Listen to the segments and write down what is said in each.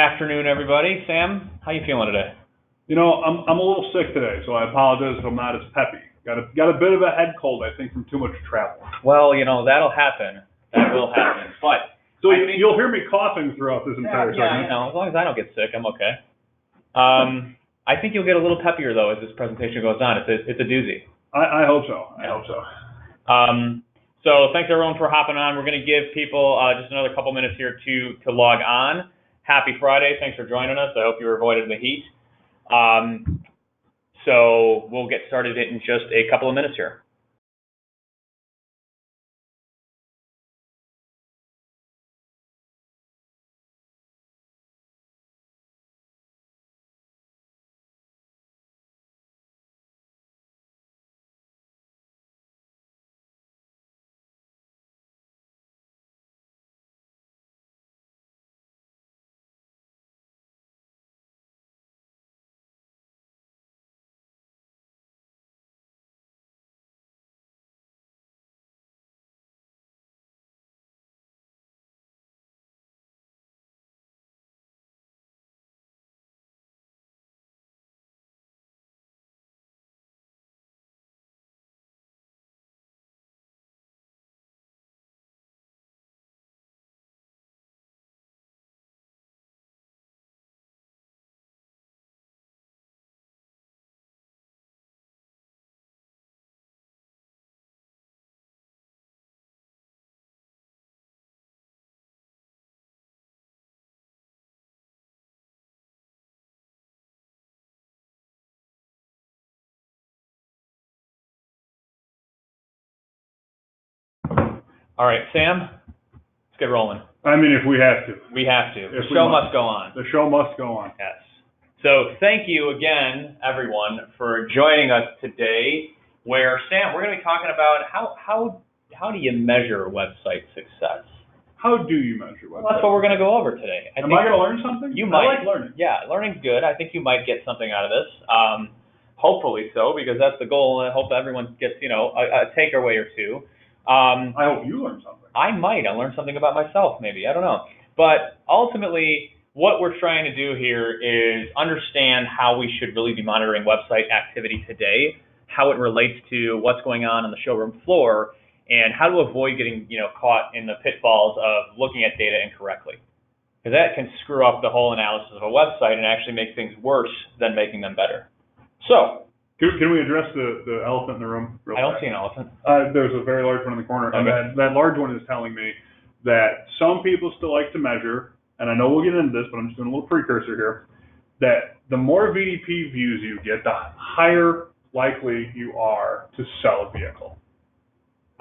afternoon, everybody. Sam, how you feeling today? You know, I'm a little sick today, so I apologize if I'm not as peppy. Got a bit of a head cold, I think, from too much travel. Well, that'll happen. That will happen. But so you'll hear me coughing throughout this entire segment. Yeah, as long as I don't get sick, I'm okay. I think you'll get a little peppier though as this presentation goes on. It's a doozy. I hope so. I hope so. So thanks everyone for hopping on. We're going to give people just another couple minutes here to log on. Happy Friday. Thanks for joining us. I hope you avoided the heat. So we'll get started in just a couple of minutes here. All right, Sam, let's get rolling. I mean, if we have to. We have to. The show must go on. The show must go on. Yes. So thank you again, everyone, for joining us today. Where, Sam, we're going to be talking about how do you measure website success? How do you measure website? Well, that's what we're going to go over today. Am I going to learn something? You might. I like learning. Yeah, learning's good. I think you might get something out of this. Hopefully so, because that's the goal. And I hope everyone gets, a takeaway or two. I hope you learn something. I might. I'll learn something about myself, maybe. I don't know. But ultimately, what we're trying to do here is understand how we should really be monitoring website activity today, how it relates to what's going on the showroom floor, and how to avoid getting caught in the pitfalls of looking at data incorrectly. Because that can screw up the whole analysis of a website and actually make things worse than making them better. So, can we address the elephant in the room? I don't see an elephant. There's a very large one in the corner. Okay. And that large one is telling me that some people still like to measure, and I know we'll get into this, but I'm just doing a little precursor here, that the more VDP views you get, the higher likely you are to sell a vehicle.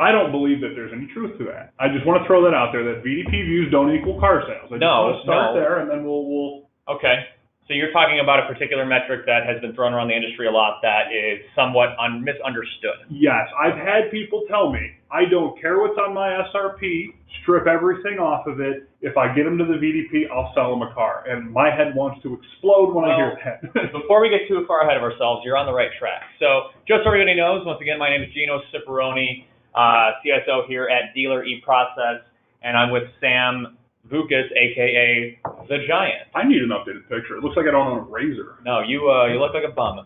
I don't believe that there's any truth to that. I just want to throw that out there, that VDP views don't equal car sales. I just want to start there, and then we'll... Okay. So you're talking about a particular metric that has been thrown around the industry a lot that is somewhat misunderstood. Yes. I've had people tell me, I don't care what's on my SRP, strip everything off of it. If I get them to the VDP, I'll sell them a car. And my head wants to explode when I hear that. Before we get too far ahead of ourselves, you're on the right track. So just so everybody knows, once again, my name is Gino CSO here at Dealer eProcess, and I'm with Sam Vukas, aka the Giant. I need an updated picture. It looks like I don't own a razor. No, you look like a bum.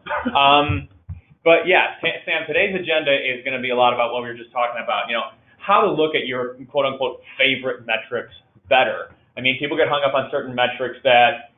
But yeah, Sam, today's agenda is going to be a lot about what we were just talking about. How to look at your quote unquote favorite metrics better. I mean, people get hung up on certain metrics that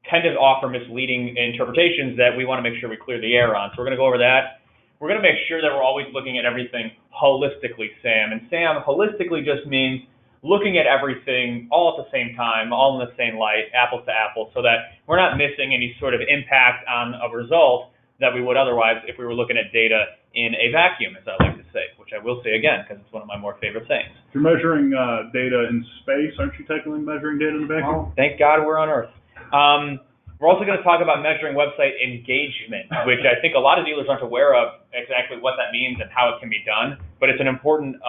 tend to offer misleading interpretations that we want to make sure we clear the air on. So we're going to go over that. We're going to make sure that we're always looking at everything holistically, Sam. And Sam, holistically just means looking at everything all at the same time, all in the same light, apples to apples, so that we're not missing any sort of impact on a result that we would otherwise if we were looking at data in a vacuum, as I like to say, which I will say again, because it's one of my more favorite things. If you're measuring data in space, aren't you technically measuring data in the vacuum? Well, thank God we're on Earth. We're also going to talk about measuring website engagement, which I think a lot of dealers aren't aware of exactly what that means and how it can be done, but it's an important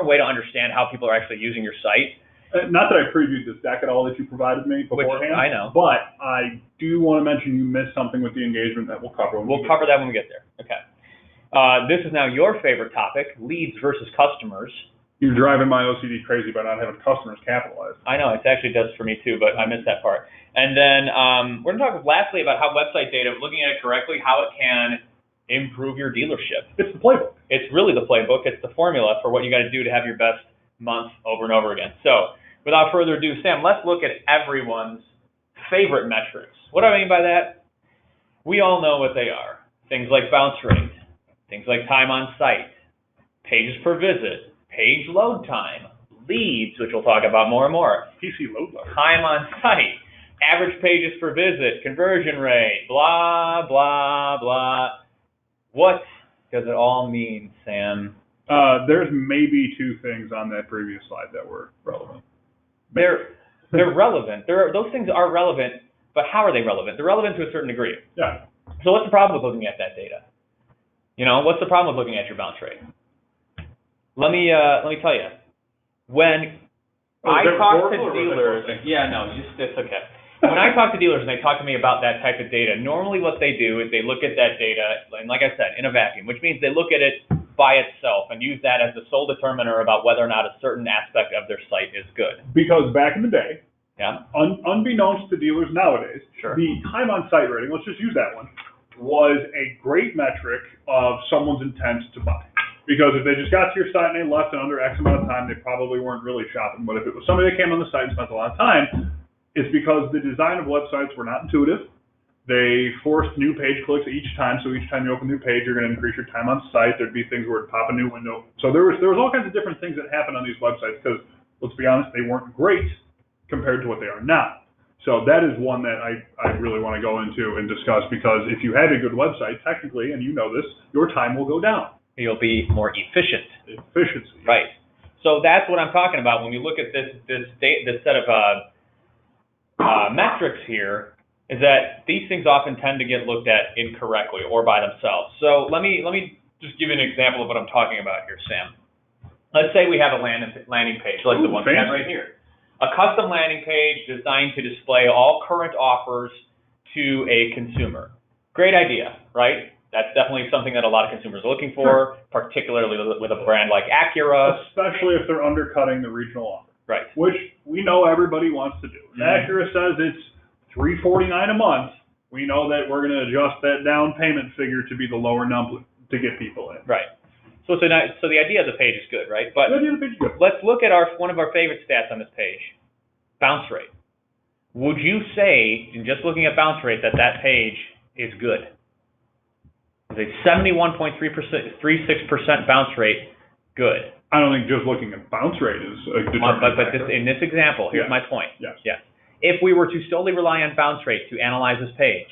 way to understand how people are actually using your site. Not that I previewed this deck at all that you provided me beforehand. I know. But I do want to mention you missed something with the engagement that we'll cover. We'll cover that when we get there. Okay. This is now your favorite topic, leads versus customers. You're driving my OCD crazy by not having customers capitalized. I know, it actually does for me too, but I missed that part. And then we're going to talk lastly about how website data, looking at it correctly, how it can improve your dealership. It's the playbook. It's really the playbook. It's the formula for what you got to do to have your best month over and over again. So without further ado, Sam, let's look at everyone's favorite metrics. What do I mean by that? We all know what they are. Things like bounce rate, things like time on site, pages per visit, page load time, leads, which we'll talk about more and more, PC load letter, time on site, average pages per visit, conversion rate, blah, blah, blah. What does it all mean, Sam? There's maybe 2 things on that previous slide that were relevant. They're relevant. Those things are relevant, but how are they relevant? They're relevant to a certain degree. Yeah. So what's the problem with looking at that data? You know, what's the problem with looking at your bounce rate? Let me tell you. When I talk to dealers, it's okay. When I talk to dealers and they talk to me about that type of data, normally what they do is they look at that data, and like I said, in a vacuum, which means they look at it by itself and use that as the sole determiner about whether or not a certain aspect of their site is good. Because back in the day, yeah, unbeknownst to dealers nowadays, sure, the time on site rating, let's just use that one, was a great metric of someone's intent to buy. Because if they just got to your site and they left in under X amount of time, they probably weren't really shopping. But if it was somebody that came on the site and spent a lot of time, it's because the design of websites were not intuitive. They forced new page clicks each time. So each time you open a new page, you're going to increase your time on site. There'd be things where it'd pop a new window. So there was all kinds of different things that happened on these websites because, let's be honest, they weren't great compared to what they are now. So that is one that I really want to go into and discuss, because if you have a good website, technically, and you know this, your time will go down. You'll be more efficient. Efficiency. Right. So that's what I'm talking about when you look at this set of metrics here, is that these things often tend to get looked at incorrectly or by themselves. So let me just give you an example of what I'm talking about here, Sam. Let's say we have a landing page like the one we have right here. A custom landing page designed to display all current offers to a consumer. Great idea, right? That's definitely something that a lot of consumers are looking for, particularly with a brand like Acura. Especially if they're undercutting the regional offer. Right. Which we know everybody wants to do. If Acura says it's $349 a month, we know that we're going to adjust that down payment figure to be the lower number to get people in. Right. So the idea of the page is good, right? But the idea of the page is good. Let's look at one of our favorite stats on this page, bounce rate. Would you say, in just looking at bounce rate, that page is good? Is a 71.36% bounce rate good? I don't think just looking at bounce rate is a determining factor. In this example, here's my point. Yes. If we were to solely rely on bounce rate to analyze this page,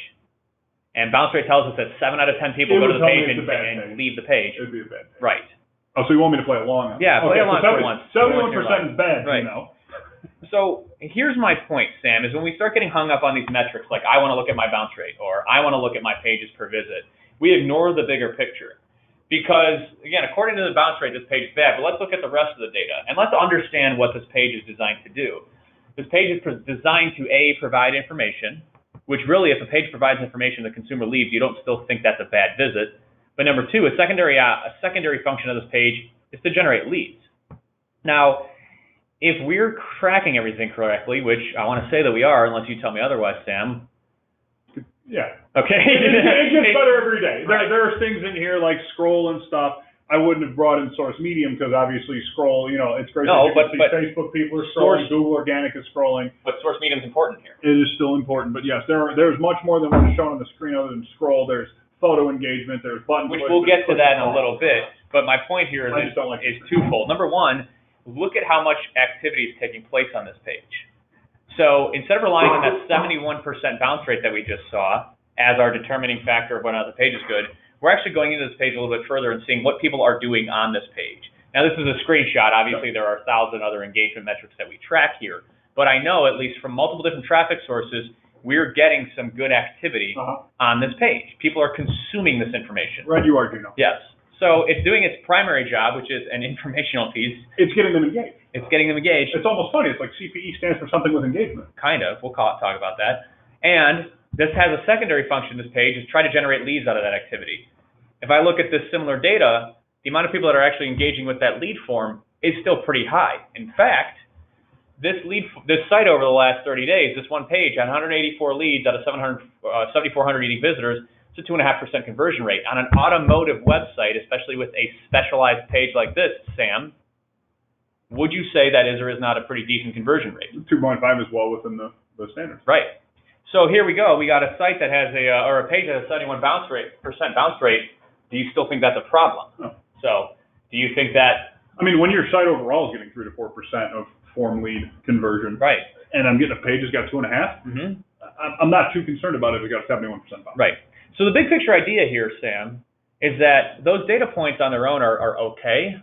and bounce rate tells us that 7 out of 10 people go to the page and leave the page. It would be a bad page. Right. Oh, so you want me to play along? Yeah, play along for once. 71% is bad, right. You know. So here's my point, Sam, is when we start getting hung up on these metrics, like I want to look at my bounce rate or I want to look at my pages per visit, we ignore the bigger picture. Because, again, according to the bounce rate, this page is bad, but let's look at the rest of the data. And let's understand what this page is designed to do. This page is designed to, A, provide information, which really, if a page provides information the consumer leaves, you don't still think that's a bad visit. But number 2, a secondary function of this page is to generate leads. Now, if we're tracking everything correctly, which I want to say that we are, unless you tell me otherwise, Sam. Yeah. Okay. It gets better every day. Right. There are things in here like scroll and stuff. I wouldn't have brought in source medium because obviously scroll, it's great. No, but Facebook people are scrolling, Google organic is scrolling. But source medium is important here. It is still important, but yes, there's much more than what's shown on the screen other than scroll. There's photo engagement, there's button push. Which we'll get to that in a little bit, but my point here is twofold. Number one, look at how much activity is taking place on this page. So instead of relying on that 71% bounce rate that we just saw as our determining factor of whether or not the page is good, we're actually going into this page a little bit further and seeing what people are doing on this page. Now, this is a screenshot. Obviously, there are 1,000 other engagement metrics that we track here. But I know, at least from multiple different traffic sources, we're getting some good activity on this page. People are consuming this information. Right, you are, Gino. Yes. So it's doing its primary job, which is an informational piece. It's getting them engaged. It's getting them engaged. It's almost funny. It's like CPE stands for something with engagement. Kind of. We'll talk about that. And this has a secondary function, this page, is try to generate leads out of that activity. If I look at this similar data, the amount of people that are actually engaging with that lead form is still pretty high. In fact, this site over the last 30 days, this one page on 184 leads out of 7,400 unique visitors, it's a 2.5% conversion rate. On an automotive website, especially with a specialized page like this, Sam, would you say that is or is not a pretty decent conversion rate? 2.5 is well within the standards. Right. So here we go. We got a site that has a page that has 71% bounce rate. Do you still think that's a problem? No. So do you think that? I mean, when your site overall is getting 3 to 4% of form lead conversion, right, and I'm getting a page that's got 2.5, I'm not too concerned about it if it got 71% bounce. Right. So the big picture idea here, Sam, is that those data points on their own are okay,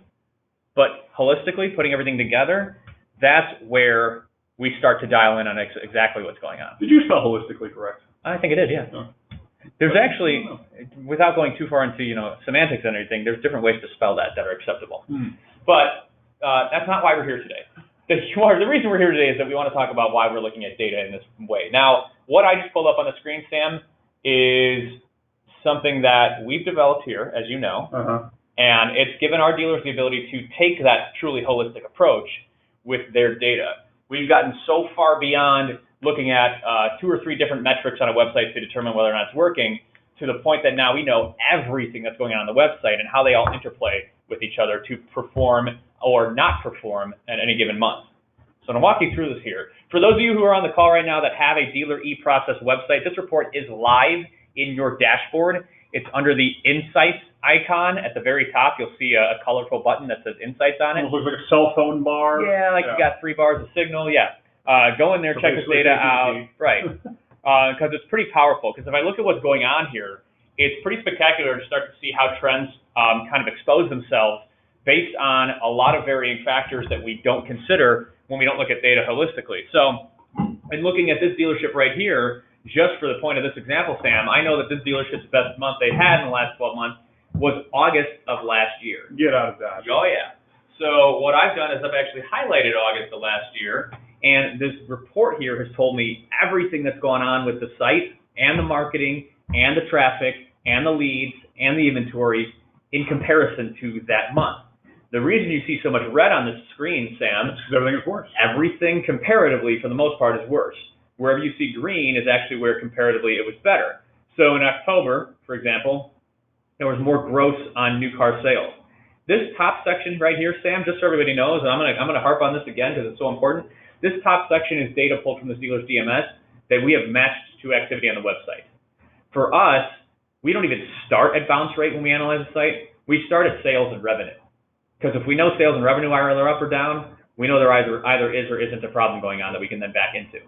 but holistically, putting everything together, that's where we start to dial in on exactly what's going on. Did you spell holistically correct? I think it did, yeah. No. There's actually, without going too far into semantics and everything, there's different ways to spell that are acceptable. But that's not why we're here today. The reason we're here today is that we want to talk about why we're looking at data in this way. Now, what I just pulled up on the screen, Sam, is something that we've developed here, as you know, and it's given our dealers the ability to take that truly holistic approach with their data. We've gotten so far beyond looking at 2 or 3 different metrics on a website to determine whether or not it's working, to the point that now we know everything that's going on the website and how they all interplay with each other to perform or not perform at any given month. So I'm going to walk you through this here. For those of you who are on the call right now that have a dealer e-process website, this report is live in your dashboard. It's under the Insights icon at the very top. You'll see a colorful button that says Insights on it. It looks like a cell phone bar. Yeah, you got 3 bars of signal. Yeah. Go in there, check this data out. Right. Because it's pretty powerful. Because if I look at what's going on here, it's pretty spectacular to start to see how trends kind of expose themselves based on a lot of varying factors that we don't consider when we don't look at data holistically. So in looking at this dealership right here, just for the point of this example, Sam, I know that this dealership's best month they had in the last 12 months was August of last year. Get out of that. Oh, yeah. So what I've done is I've actually highlighted August of last year, and this report here has told me everything that's going on with the site and the marketing and the traffic and the leads and the inventory in comparison to that month. The reason you see so much red on this screen, Sam, is because everything is worse. Everything comparatively, for the most part, is worse. Wherever you see green is actually where comparatively it was better. So in October, for example, there was more gross on new car sales. This top section right here, Sam, just so everybody knows, and I'm gonna harp on this again because it's so important. This top section is data pulled from the dealer's DMS that we have matched to activity on the website. For us, we don't even start at bounce rate when we analyze the site. We start at sales and revenue. Because if we know sales and revenue are either up or down, we know there either is or isn't a problem going on that we can then back into.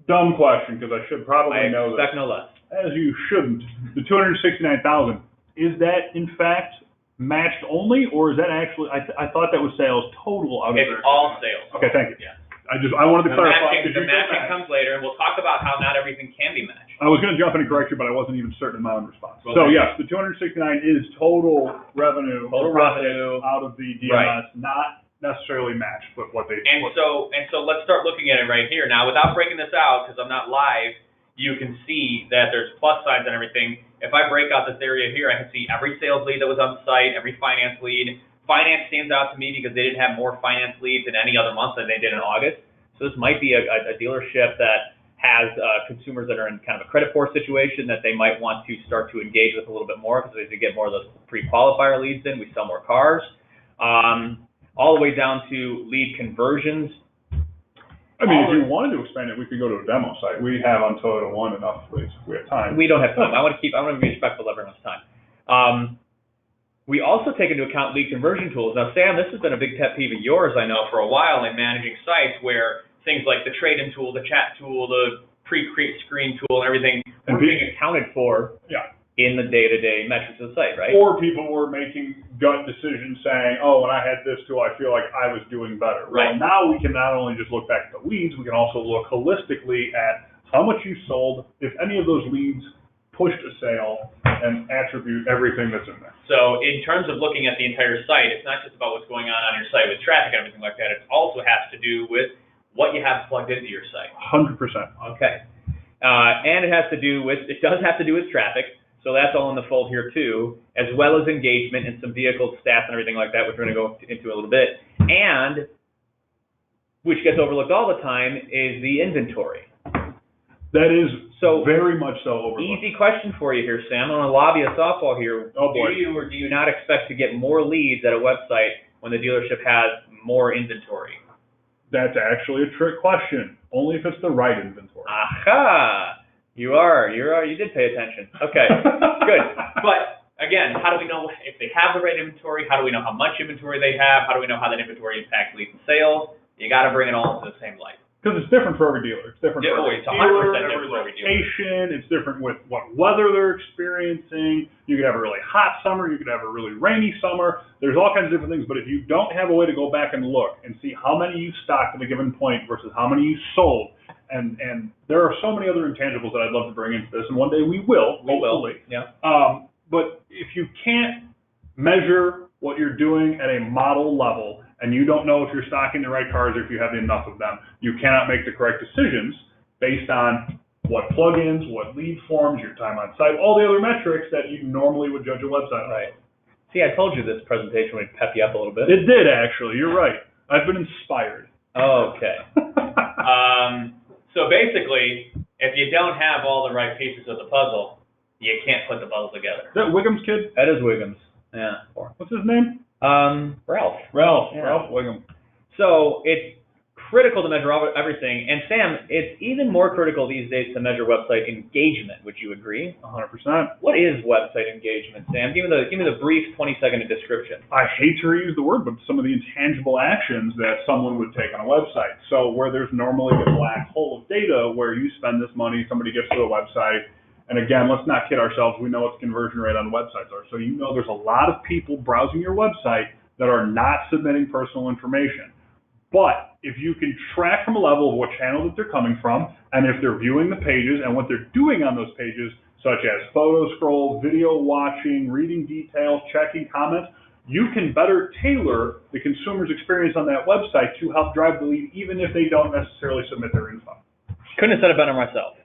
Dumb question, because I should probably know this. I expect no less. As you shouldn't. The 269,000, is that in fact matched only, or is that actually? I thought that was sales total out of It's all sales. Okay, thank you. Yeah. I wanted to clarify. The matching comes later, and we'll talk about how not everything can be matched. I was going to jump in and correct you, but I wasn't even certain in my own response. Well, so yes, the 269 is total revenue. Total revenue out of the DMS, right. Not necessarily matched with what they. So let's start looking at it right here now. Without breaking this out, because I'm not live, you can see that there's plus signs and everything. If I break out this area here, I can see every sales lead that was on the site, every finance lead. Finance stands out to me because they didn't have more finance leads in any other month than they did in August. So this might be a dealership that has consumers that are in kind of a credit poor situation that they might want to start to engage with a little bit more because as they get more of those pre-qualifier leads in, we sell more cars. All the way down to lead conversions. I mean, if you wanted to expand it, we could go to a demo site. We have on Toyota One enough, please. We have time. We don't have time. I want to be respectful of everyone's time. We also take into account lead conversion tools. Now, Sam, this has been a big pet peeve of yours, I know, for a while in managing sites where things like the trade-in tool, the chat tool, the pre-screen tool, and everything were being accounted for in the day-to-day metrics of the site, right? Or people were making gut decisions saying, oh, when I had this tool, I feel like I was doing better. Right. Well, now we can not only just look back at the leads, we can also look holistically at how much you sold, if any of those leads pushed a sale, and attribute everything that's in there. So in terms of looking at the entire site, it's not just about what's going on your site with traffic and everything like that. It also has to do with what you have plugged into your site. 100%. Okay. And it does have to do with traffic. So that's all in the fold here too, as well as engagement and some vehicle stats and everything like that, which we're going to go into a little bit. And which gets overlooked all the time is the inventory. That is very much so overlooked. Easy question for you here, Sam. I'm going to lobby a softball here. Oh boy. Do you or do you not expect to get more leads at a website when the dealership has more inventory? That's actually a trick question. Only if it's the right inventory. Aha! You did pay attention. Okay, good. But again, how do we know if they have the right inventory? How do we know how much inventory they have? How do we know how that inventory impacts leads and sales? You got to bring it all into the same light. Because it's different for every dealer. It's different for every dealer, every location. It's different with what weather they're experiencing. You could have a really hot summer. You could have a really rainy summer. There's all kinds of different things. But if you don't have a way to go back and look and see how many you stocked at a given point versus how many you sold, and there are so many other intangibles that I'd love to bring into this, and one day we will, hopefully. Yeah. But if you can't measure what you're doing at a model level, and you don't know if you're stocking the right cars or if you have enough of them, you cannot make the correct decisions based on what plugins, what lead forms, your time on site, all the other metrics that you normally would judge a website on. Right. See, I told you this presentation would pep you up a little bit. It did, actually. You're right. I've been inspired. Okay. So basically, if you don't have all the right pieces of the puzzle, you can't put the puzzle together. Is that Wiggum's kid? That is Wiggum's. Yeah. What's his name? Ralph. Yeah. Ralph Wiggum. So it's critical to measure everything. And Sam, it's even more critical these days to measure website engagement. Would you agree? 100%. What is website engagement, Sam? Give me the brief 20-second description. I hate to reuse the word, but some of the intangible actions that someone would take on a website. So where there's normally a black hole of data where you spend this money, somebody gets to a website, and again, let's not kid ourselves, we know what the conversion rate on websites are. So you know there's a lot of people browsing your website that are not submitting personal information. But if you can track from a level of what channel that they're coming from, and if they're viewing the pages and what they're doing on those pages, such as photo scroll, video watching, reading details, checking comments, you can better tailor the consumer's experience on that website to help drive the lead, even if they don't necessarily submit their info. Couldn't have said it better myself.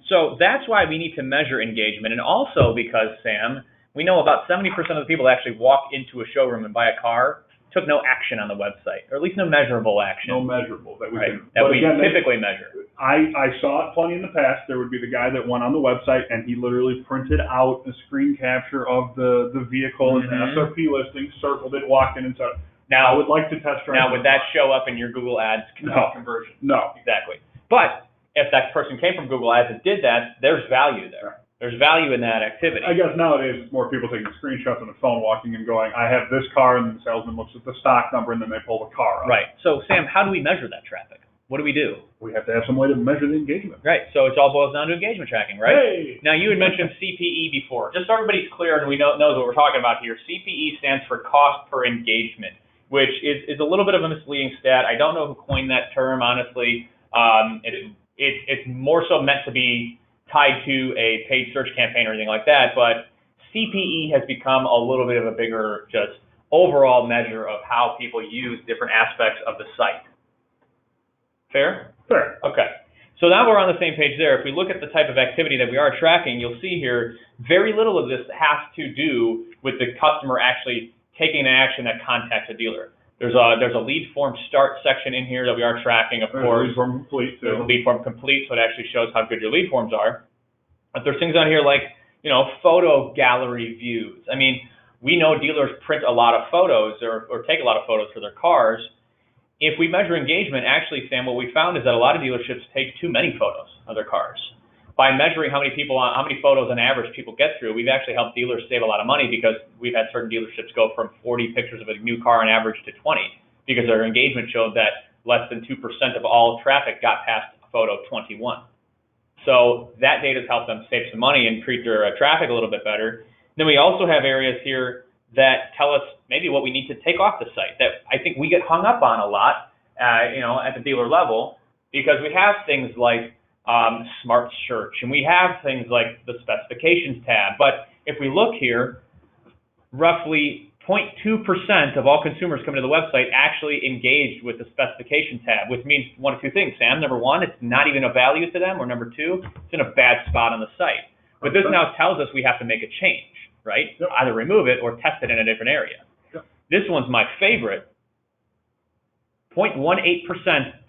So that's why we need to measure engagement, and also because, Sam, we know about 70% of the people that actually walk into a showroom and buy a car took no action on the website, or at least no measurable action. No measurable that we right. can. That we again, typically measure. I saw it plenty in the past. There would be the guy that went on the website and he literally printed out a screen capture of the vehicle and the SRP listing, circled it, walked in and said, "Now I would like to test drive." Now would that show up in your Google Ads conversion? No. Exactly. But if that person came from Google Ads and did that, there's value there. There's value in that activity. I guess nowadays it's more people taking screenshots on the phone, walking and going, "I have this car," and then the salesman looks at the stock number and then they pull the car up. Right. So Sam, how do we measure that traffic? What do? We have to have some way to measure the engagement. Right. So it all boils down to engagement tracking, right? Hey. Now you had mentioned CPE before. Just so everybody's clear and we knows what we're talking about here. CPE stands for cost per engagement, which is a little bit of a misleading stat. I don't know who coined that term, honestly. It's more so meant to be tied to a paid search campaign or anything like that, but CPE has become a little bit of a bigger just overall measure of how people use different aspects of the site. Fair? Fair. Okay. So now we're on the same page there. If we look at the type of activity that we are tracking, you'll see here very little of this has to do with the customer actually taking an action that contacts a dealer. There's a lead form start section in here that we are tracking, of course. Lead form complete, too. There's a lead form complete, so it actually shows how good your lead forms are. But there's things on here like, photo gallery views. I mean, we know dealers print a lot of photos or take a lot of photos for their cars. If we measure engagement, actually, Sam, what we found is that a lot of dealerships take too many photos of their cars. By measuring how many photos on average people get through, we've actually helped dealers save a lot of money because we've had certain dealerships go from 40 pictures of a new car on average to 20 because their engagement showed that less than 2% of all traffic got past photo 21. So that data has helped them save some money and treat their traffic a little bit better. Then we also have areas here that tell us maybe what we need to take off the site that I think we get hung up on a lot, at the dealer level because we have things like Smart Search, and we have things like the specifications tab. But if we look here, roughly 0.2% of all consumers coming to the website actually engaged with the specification tab, which means one of two things, Sam. Number one, it's not even of value to them, or number two, it's in a bad spot on the site, But this now tells us we have to make a change, right? Yep. Either remove it or test it in a different area. Yep. This one's my favorite. 0.18%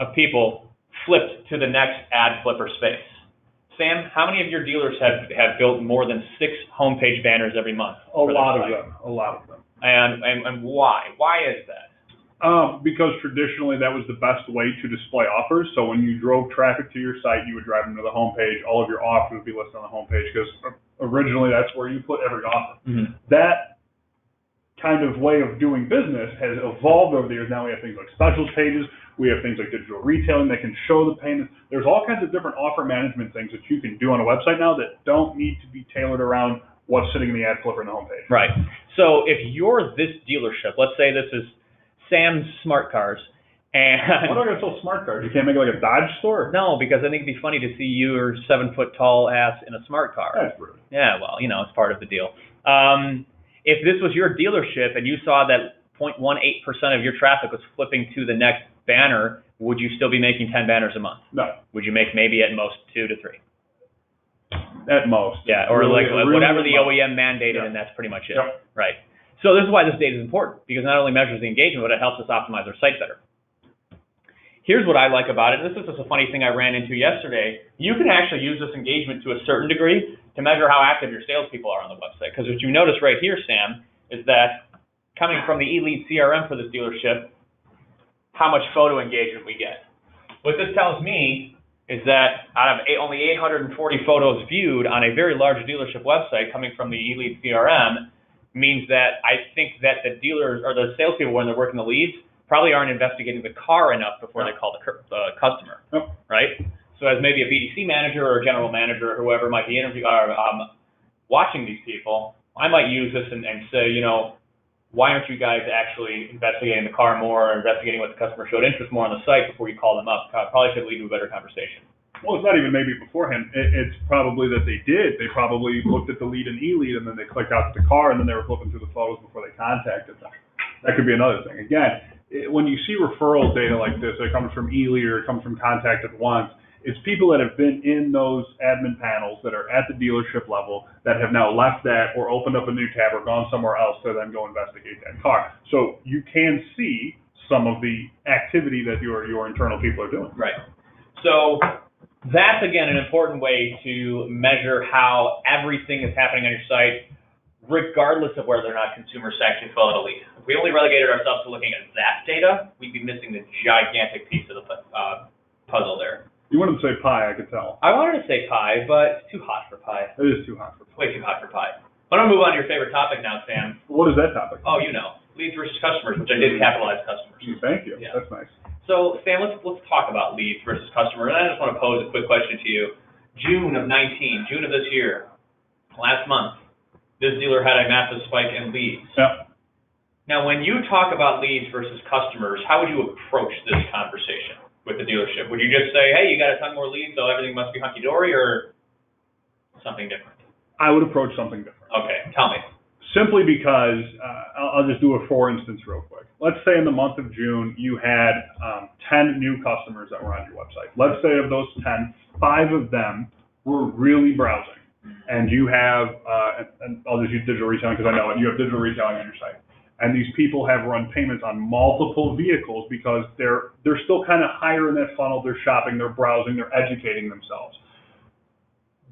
of people flipped to the next ad flipper space. Sam, how many of your dealers have built more than 6 homepage banners every month? A lot of them. And why? Why is that? Because traditionally that was the best way to display offers. So when you drove traffic to your site, you would drive them to the homepage. All of your offers would be listed on the homepage because originally that's where you put every offer. Mm-hmm. That kind of way of doing business has evolved over the years. Now we have things like specials pages. We have things like digital retailing that can show the payments. There's all kinds of different offer management things that you can do on a website now that don't need to be tailored around what's sitting in the ad flipper in the homepage. Right. So if you're this dealership, let's say this is Sam's Smart Cars, and why do I gotta sell smart cars? You can't make it like a Dodge store? No, because I think it'd be funny to see your 7-foot tall ass in a smart car. That's rude. Yeah, well, it's part of the deal. If this was your dealership and you saw that 0.18% of your traffic was flipping to the next banner, would you still be making 10 banners a month? No. Would you make maybe at most 2 to 3? At most. Yeah, or really, whatever really the OEM mandated, and that's pretty much it. Yep. Right. So this is why this data is important, because it not only measures the engagement, but it helps us optimize our site better. Here's what I like about it. This is just a funny thing I ran into yesterday. You can actually use this engagement to a certain degree to measure how active your salespeople are on the website. Because what you notice right here, Sam, is that coming from the eLead CRM for this dealership, how much photo engagement we get. What this tells me is that out of only 840 photos viewed on a very large dealership website coming from the eLead CRM means that I think that the dealers or the salespeople, when they're working the leads, probably aren't investigating the car enough before they call the customer, right? So as maybe a BDC manager or a general manager or whoever might be watching these people, I might use this and say, why aren't you guys actually investigating the car more or investigating what the customer showed interest more on the site before you call them up? Probably should lead to a better conversation. Well, it's not even maybe beforehand. It's probably that they did. They probably looked at the lead in eLead and then they clicked out to the car and then they were flipping through the photos before they contacted them. That could be another thing. Again, when you see referral data like this, it comes from eLead or it comes from Contact at Once, it's people that have been in those admin panels that are at the dealership level that have now left that or opened up a new tab or gone somewhere else to then go investigate that car. So you can see some of the activity that your internal people are doing. Right. So that's, again, an important way to measure how everything is happening on your site, regardless of whether or not consumers actually fill out a lead. If we only relegated ourselves to looking at that data, we'd be missing the gigantic piece of the puzzle there. You wanted to say pie, I could tell. I wanted to say pie, but it's too hot for pie. It is too hot for pie. Way too hot for pie. Why don't we move on to your favorite topic now, Sam? What is that topic? Oh, leads versus customers, which I did capitalize customers. Thank you. Yeah. That's nice. So, Sam, let's talk about leads versus customers. And I just want to pose a quick question to you. June of this year, last month, this dealer had a massive spike in leads. Yeah. Now, when you talk about leads versus customers, how would you approach this conversation with the dealership? Would you just say, hey, you got a ton more leads, so everything must be hunky-dory, or something different? I would approach something different. Okay, tell me. Simply because, I'll just do a for instance real quick. Let's say in the month of June, you had 10 new customers that were on your website. Let's say of those 10, 5 of them were really browsing. And you have, and I'll just use digital retailing because I know it, you have digital retailing on your site. And these people have run payments on multiple vehicles because they're still kind of higher in that funnel. They're shopping, they're browsing, they're educating themselves.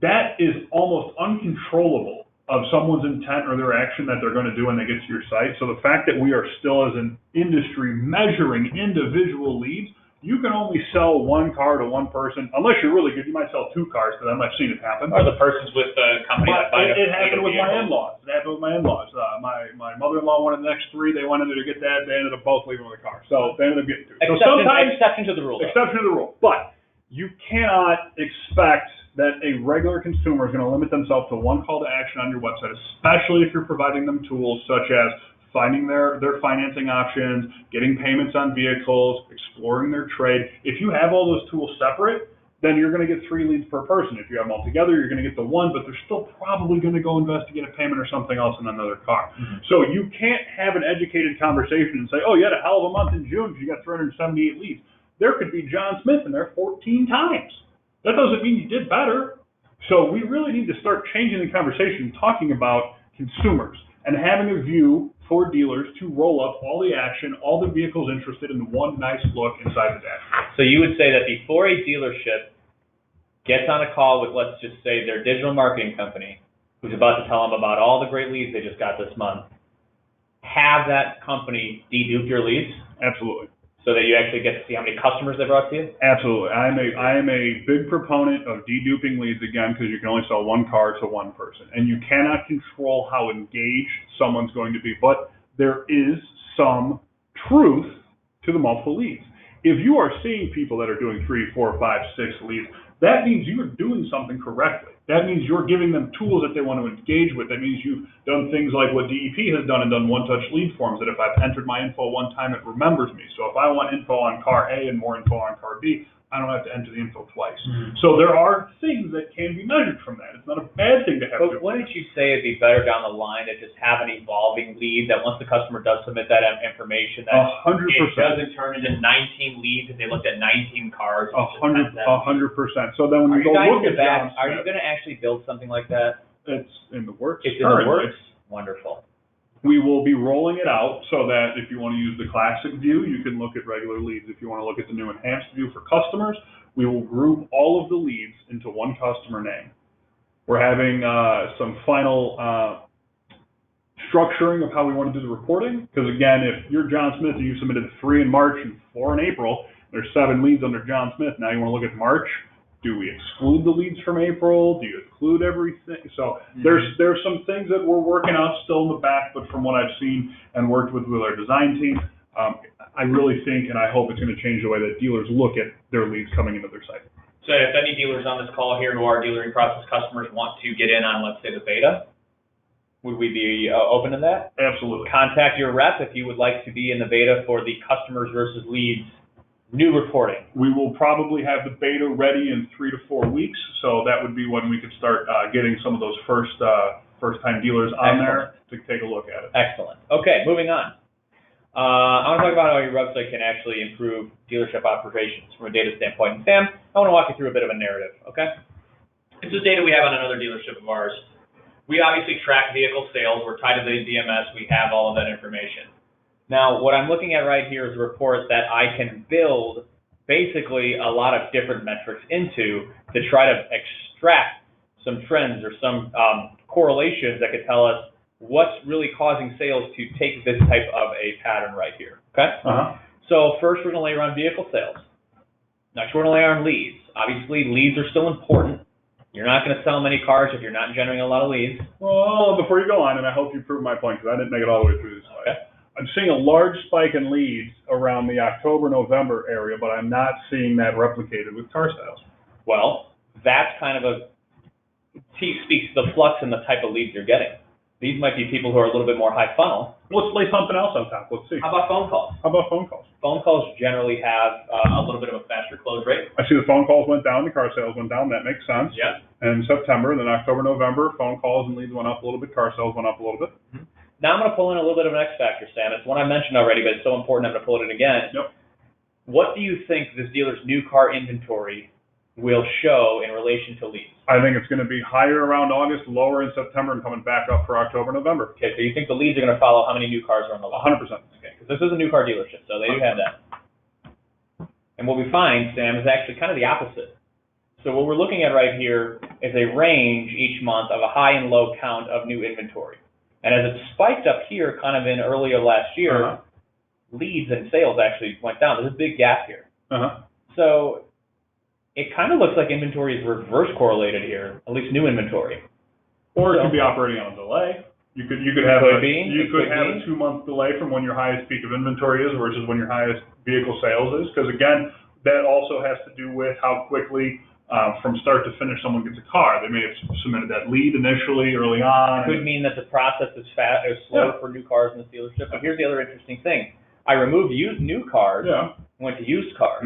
That is almost uncontrollable of someone's intent or their action that they're going to do when they get to your site. So the fact that we are still as an industry measuring individual leads, you can only sell one car to one person. Unless you're really good, you might sell 2 cars to them. I've seen it happen. Or the person's with the company that buys it happened with my in-laws. It happened with my in-laws. My mother-in-law wanted the next 3. They went in there to get that. They ended up both leaving with a car. So they ended up getting 2. So sometimes exception to the rule. Exception to the rule. But you cannot expect that a regular consumer is going to limit themselves to one call to action on your website, especially if you're providing them tools such as finding their financing options, getting payments on vehicles, exploring their trade. If you have all those tools separate, then you're going to get 3 leads per person. If you have them all together, you're going to get the 1, but they're still probably going to go investigate a payment or something else in another car. Mm-hmm. So you can't have an educated conversation and say, oh, you had a hell of a month in June because you got 378 leads. There could be John Smith in there 14 times. That doesn't mean you did better. So we really need to start changing the conversation, talking about consumers and having a view for dealers to roll up all the action, all the vehicles interested in one nice look inside the dash. So you would say that before a dealership gets on a call with, let's just say, their digital marketing company, who's about to tell them about all the great leads they just got this month, have that company dedupe your leads? Absolutely. So that you actually get to see how many customers they brought to you? Absolutely. I am a big proponent of deduping leads, again, because you can only sell one car to one person. And you cannot control how engaged someone's going to be. But there is some truth to the multiple leads. If you are seeing people that are doing 3, 4, 5, 6 leads, that means you are doing something correctly. That means you're giving them tools that they want to engage with. That means you've done things like what DEP has done and done one-touch lead forms, that if I've entered my info one time, it remembers me. So if I want info on car A and more info on car B, I don't have to enter the info twice. Mm-hmm. So there are things that can be measured from that. It's not a bad thing to have. But wouldn't you say it'd be better down the line to just have an evolving lead, that once the customer does submit that information, that 100%. It doesn't turn into 19 leads if they looked at 19 cars? 100%. So then when you go look at John Smith, are you going to actually build something like that? It's in the works. It's in the works? Wonderful. We will be rolling it out so that if you want to use the classic view, you can look at regular leads. If you want to look at the new enhanced view for customers, we will group all of the leads into one customer name. We're having some final structuring of how we want to do the reporting. Because again, if you're John Smith and you submitted 3 in March and 4 in April, there's 7 leads under John Smith. Now you want to look at March. Do we exclude the leads from April? Do you include everything? So there's some things that we're working out still in the back, but from what I've seen and worked with our design team, I really think and I hope it's going to change the way that dealers look at their leads coming into their site. So if any dealers on this call here who are dealering process customers want to get in on, let's say, the beta, would we be open to that? Absolutely. Contact your rep if you would like to be in the beta for the customers versus leads new reporting. We will probably have the beta ready in 3 to 4 weeks, so that would be when we could start getting some of those first-time dealers on there to take a look at it. Excellent. Okay, moving on. I want to talk about how your website can actually improve dealership operations from a data standpoint. And Sam, I want to walk you through a bit of a narrative, okay? This is data we have on another dealership of ours. We obviously track vehicle sales. We're tied to the DMS. We have all of that information. Now, what I'm looking at right here is a report that I can build basically a lot of different metrics into to try to extract some trends or some correlations that could tell us what's really causing sales to take this type of a pattern right here, okay? So first, we're going to layer on vehicle sales. Next, we're going to layer on leads. Obviously, leads are still important. You're not going to sell many cars if you're not generating a lot of leads. Well, before you go on, and I hope you prove my point, because I didn't make it all the way through this slide. Okay. I'm seeing a large spike in leads around the October-November area, but I'm not seeing that replicated with car sales. Well, that's kind of speaks to the flux and the type of leads you're getting. These might be people who are a little bit more high funnel. Let's lay something else on top. Let's see. How about phone calls? Phone calls generally have a little bit of a faster close rate. I see the phone calls went down, the car sales went down. That makes sense. Yeah. And in September, then October, November, phone calls and leads went up a little bit, car sales went up a little bit. Mm-hmm. Now I'm going to pull in a little bit of an X factor, Sam. It's one I mentioned already, but it's so important I'm going to pull it in again. Yep. What do you think this dealer's new car inventory will show in relation to leads? I think it's going to be higher around August, lower in September, and coming back up for October, November. Okay, so you think the leads are going to follow how many new cars are on the lot? 100%. Okay, because this is a new car dealership, so they do have that. And what we find, Sam, is actually kind of the opposite. So what we're looking at right here is a range each month of a high and low count of new inventory. And as it spiked up here kind of in earlier last year, leads and sales actually went down. There's a big gap here. So it kind of looks like inventory is reverse correlated here, at least new inventory. Or it could be operating on a delay. You could have a 2-month delay from when your highest peak of inventory is versus when your highest vehicle sales is. Because again, that also has to do with how quickly from start to finish someone gets a car. They may have submitted that lead initially early on. It could mean that the process is slow for new cars in the dealership. But here's the other interesting thing. I removed new cars, went to used cars.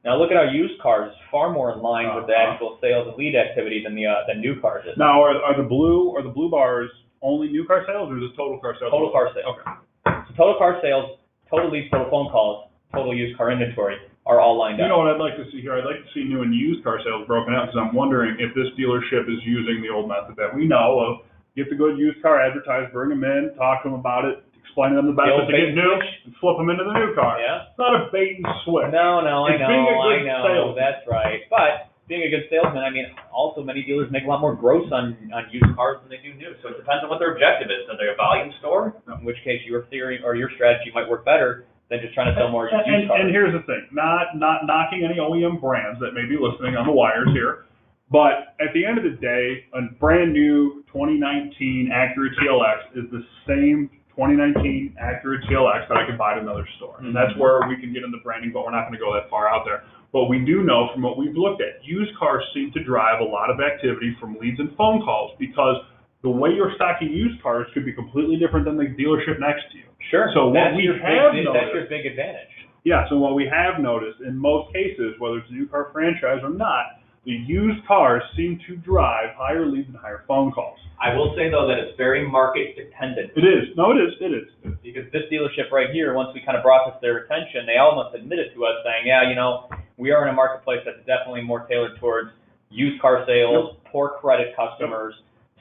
Now look at how used cars is far more in line with the actual sales and lead activity than new cars is. Now are the blue bars only new car sales or is it total car sales? Total car sales. Okay. So total car sales, total leads, total phone calls, total used car inventory are all lined You up. know what I'd like to see here? I'd like to see new and used car sales broken out, because I'm wondering if this dealership is using the old method that we know of. Get the good used car advertised, bring them in, talk to them about it, explain to them the benefits of getting new, and flip them into the new car. Yeah. It's not a bait and switch. No, I It's being a good know, salesman. that's right. But being a good salesman, I mean, also many dealers make a lot more gross on used cars than they do new. So it depends on what their objective is. Are they a volume store? In which case your theory or your strategy might work better than just trying to sell more used cars. And here's the thing, not knocking any OEM brands that may be listening on the wires here, but at the end of the day, a brand new 2019 Acura TLX is the same 2019 Acura TLX that I could buy at another store. And that's where we can get into branding, but we're not going to go that far out there. But we do know from what we've looked at, used cars seem to drive a lot of activity from leads and phone calls, because the way you're stocking used cars could be completely different than the dealership next to you. Sure. So what we have that's noticed, your big advantage. yeah, so what we have noticed in most cases, whether it's a new car franchise or not, the used cars seem to drive higher leads and higher phone calls. I will say, though, that it's very market dependent. It is. No, it is. It is. Because this dealership right here, once we kind of brought this to their attention, they almost admitted to us saying, yeah, you know, we are in a marketplace that's definitely more tailored towards used car sales, poor credit customers.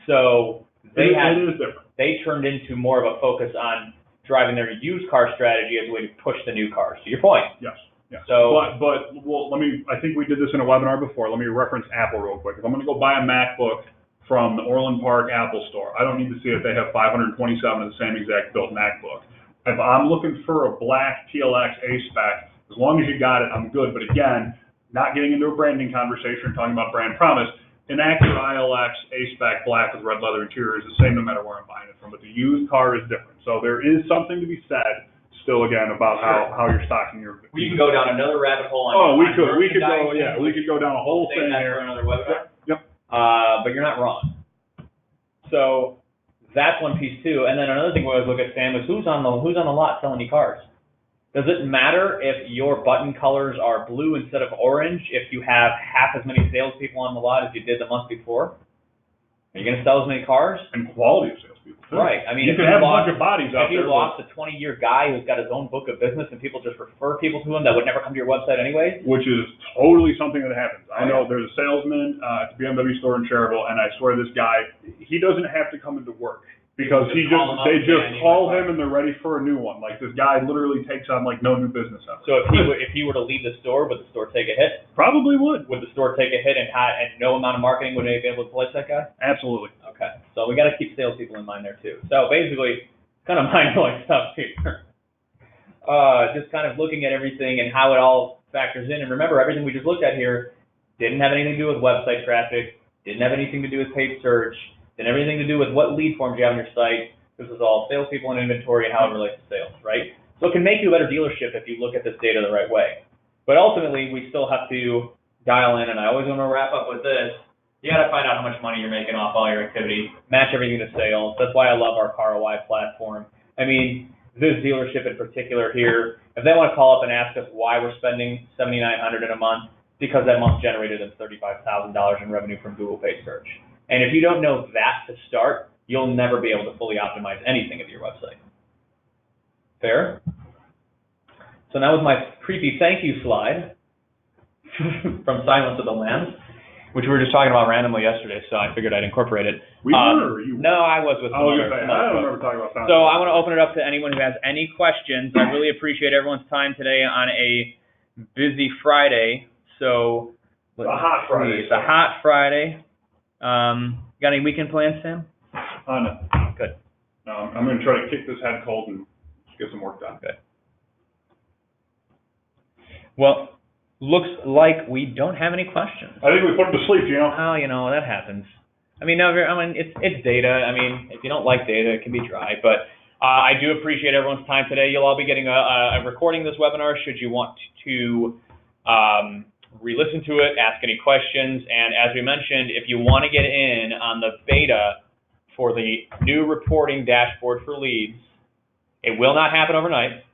So It is different. they turned into more of a focus on driving their used car strategy as a way to push the new cars. To your point. Yes. Yeah. So, well, I think we did this in a webinar before. Let me reference Apple real quick. If I'm going to go buy a MacBook from the Orland Park Apple store, I don't need to see if they have 527 of the same exact built MacBook. If I'm looking for a black TLX A-Spec, as long as you got it, I'm good. But again, not getting into a branding conversation, talking about brand promise, an Acura ILX A-Spec black with red leather interior is the same no matter where I'm buying it from. But the used car is different. So there is something to be said still again about how you're stocking your. We can go down another rabbit hole. We could go down a whole thing here. here. Another webinar. Yep. But you're not wrong. So that's one piece too. And then another thing we always look at, Sam, is who's on the lot selling you cars. Does it matter if your button colors are blue instead of orange if you have half as many salespeople on the lot as you did the month before? Are you going to sell as many cars? And quality of salespeople too. Right. I mean, you can have a bunch of bodies out If there. you lost a 20-year guy who's got his own book of business and people just refer people to him that would never come to your website anyway. Which is totally something that happens. I know yeah. There's a salesman at the BMW store in Cherville, and I swear this guy, he doesn't have to come into work. Because they just call him and they're ready for a new one. Like this guy literally takes on like no new business ever. So if he were to leave the store, would the store take a hit? Probably would. Would the store take a hit and no amount of marketing would they be able to place that guy? Absolutely. Okay. So we got to keep salespeople in mind there too. So basically, kind of mind-blowing stuff here. Just kind of looking at everything and how it all factors in. And remember, everything we just looked at here didn't have anything to do with website traffic, didn't have anything to do with paid search, and everything to do with what lead forms you have on your site. This is all salespeople and inventory and how it relates to sales, right? So it can make you a better dealership if you look at this data the right way. But ultimately, we still have to dial in, and I always want to wrap up with this. You got to find out how much money you're making off all your activity, match everything to sales. That's why I love our ROI platform. I mean, this dealership in particular here, if they want to call up and ask us why we're spending $7,900 in a month, because that month generated them $35,000 in revenue from Google paid search. And if you don't know that to start, you'll never be able to fully optimize anything of your website. Fair? So now with my creepy thank you slide from Silence of the Lambs, which we were just talking about randomly yesterday, so I figured I'd incorporate it. We were, or you? No, I was with some I other don't remember talking about Silence. So I want to open it up to anyone who has any questions. I really appreciate everyone's time today on a busy Friday. So it's a hot Friday. It's a hot Friday. Got any weekend plans, Sam? No. Good. No, I'm going to try to kick this head cold and get some work done. Good. Well, looks like we don't have any questions. I think we put them to sleep, Gino. Oh, that happens. It's data. I mean, if you don't like data, it can be dry. But I do appreciate everyone's time today. You'll all be getting a recording of this webinar should you want to re-listen to it, ask any questions. And as we mentioned, if you want to get in on the beta for the new reporting dashboard for leads, it will not happen overnight.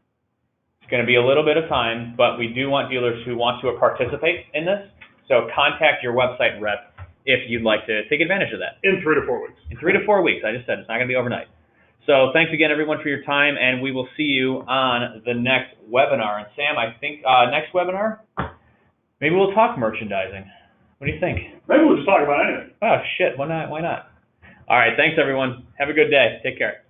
It's going to be a little bit of time, but we do want dealers who want to participate in this. So contact your website rep if you'd like to take advantage of that. In 3 to 4 weeks. In 3 to 4 weeks. I just said it's not going to be overnight. So thanks again, everyone, for your time, and we will see you on the next webinar. And Sam, I think next webinar, maybe we'll talk merchandising. What do you think? Maybe we'll just talk about anything. Oh, shit, why not? Why not? All right, thanks, everyone. Have a good day. Take care.